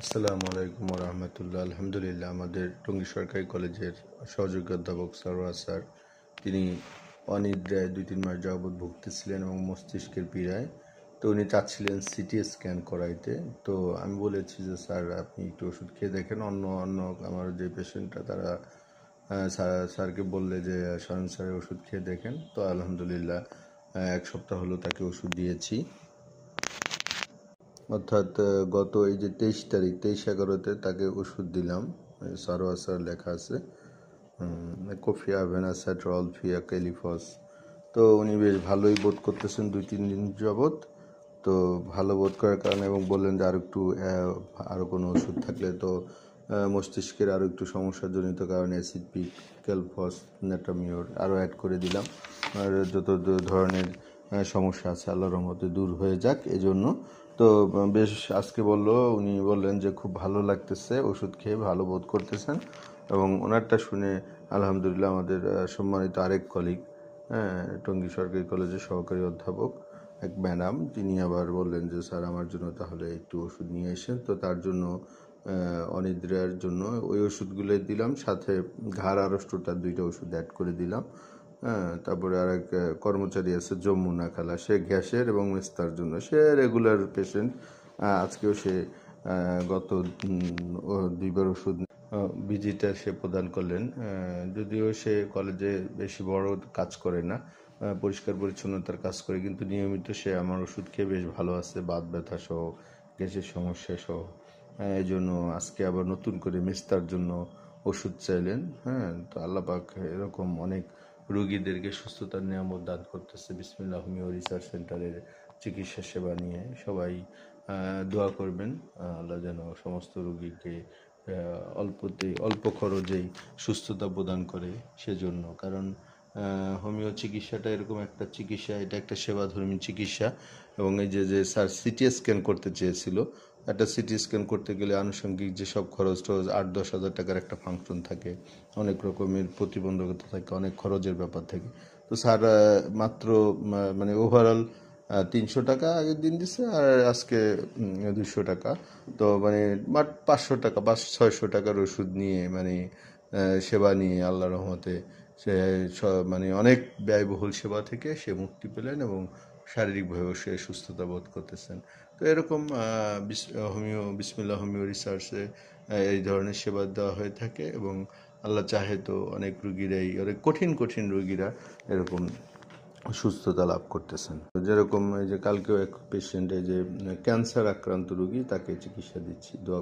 আসসালামু আলাইকুম রহমতুল্লাহ। আলহামদুলিল্লাহ, আমাদের টঙ্গী সরকারি কলেজের সহযোগী অধ্যাপক সারোয়ার স্যার, তিনি অনিদ্রায় 2-3 মাস যাবৎ ভুগতেছিলেন এবং মস্তিষ্কের পীড়ায়। তো উনি চাচ্ছিলেন সিটি স্ক্যান করাইতে। তো আমি বলেছি যে স্যার, আপনি একটু ওষুধ খেয়ে দেখেন। অন্য অন্য আমার যে পেশেন্টরা তারা স্যারকে বললে যে স্বয়ং স্যারের ওষুধ খেয়ে দেখেন। তো আলহামদুলিল্লাহ, 1 সপ্তাহ হলো তাকে ওষুধ দিয়েছি। অর্থাৎ গত এই যে 23 তারিখ, 23/11-তে তাকে ওষুধ দিলাম। সারোয়ার স্যার লেখা আছে, কোফিয়া ভেনাসাট রলফিয়া ক্যালিফস। তো উনি বেশ ভালোই বোধ করতেছেন 2-3 দিন যাবৎ। তো ভালো বোধ করার কারণে এবং বললেন যে আরও কোনো ওষুধ থাকলে, তো মস্তিষ্কের আরও একটু সমস্যাজনিত কারণে অ্যাসিড পিক, ক্যালফস, নেটামিওর আরও অ্যাড করে দিলাম। আর যত ধরনের সমস্যা আছে আল্লাহর রহমতে দূর হয়ে যাক এজন্য। তো বেশ আজকে উনি বললেন যে খুব ভালো লাগতেছে, ওষুধ খেয়ে ভালো বোধ করতেছেন। এবং ওনারটা শুনে আলহামদুলিল্লাহ আমাদের সম্মানিত আরেক কলিগ, টঙ্গী সরকারি কলেজের সহকারী অধ্যাপক এক ম্যাডাম, তিনি আবার বললেন যে স্যার, আমার জন্য তাহলে একটু ওষুধ নিয়ে এসেন। তো তার জন্য অনিদ্রার জন্য ওই ওষুধগুলোই দিলাম, সাথে ঘাড় আড়ষ্টতার 2টা ওষুধ অ্যাড করে দিলাম। তারপরে আরেক কর্মচারী আছে যমুনা খালা, সে গ্যাসের এবং মেস্তার জন্য, সে রেগুলার পেশেন্ট। আজকেও সে গত 2বার ওষুধ ভিজিটা সে প্রদান করলেন। যদিও সে কলেজে বেশি বড় কাজ করে না, পরিষ্কার পরিচ্ছন্নতার কাজ করে, কিন্তু নিয়মিত সে আমার ওষুধ খেয়ে বেশ ভালো আছে, বাত ব্যথা সহ, গ্যাসের সমস্যা সহ। এই জন্য আজকে আবার নতুন করে মেস্তার জন্য ওষুধ চাইলেন। তো আল্লাহ পাক এরকম অনেক রোগীদেরকে সুস্থতার নিয়ামত দান করতেছে। বিসমিল্লাহ হোমিও রিসার্চ সেন্টারের চিকিৎসা সেবা নিয়ে সবাই দোয়া করবেন। আল্লাহ যেন সমস্ত রোগীকে অল্প খরচেই সুস্থতা প্রদান করে, সেজন্য। কারণ হোমিও চিকিৎসাটা এরকম একটা চিকিৎসা, এটা একটা সেবাধর্মী চিকিৎসা। এবং এই যে স্যার সিটি স্ক্যান করতে চেয়েছিল, একটা সিটি স্ক্যান করতে গেলে আনুষঙ্গিক যেসব খরচ 8-10 হাজার টাকার একটা ফাংশন থাকে, অনেক রকমের প্রতিবন্ধকতা থাকে, অনেক খরচের ব্যাপার থাকে। তো স্যার মাত্র মানে ওভারঅল 300 টাকা আগের দিন দিছে, আর আজকে 200 টাকা। তো মানে 500 টাকা, 500-600 টাকার ওষুধ নিয়ে, মানে সেবা নিয়ে আল্লাহর রহমতে সে মানে অনেক ব্যয়বহুল সেবা থেকে সে মুক্তি পেলেন এবং শারীরিকভাবেও সে সুস্থতা বোধ করতেছেন। তো এরকম বিসমিল্লাহ হোমিও রিসার্চে এই ধরনের সেবা দেওয়া হয়ে থাকে, এবং আল্লাহ চাহে তো অনেক অনেক কঠিন রোগীরা এরকম সুস্থতা লাভ করতেছেন। যেরকম এই যে কালকেও এক পেশেন্ট, এই যে ক্যান্সার আক্রান্ত রোগী, তাকে চিকিৎসা দিচ্ছি। দোয়া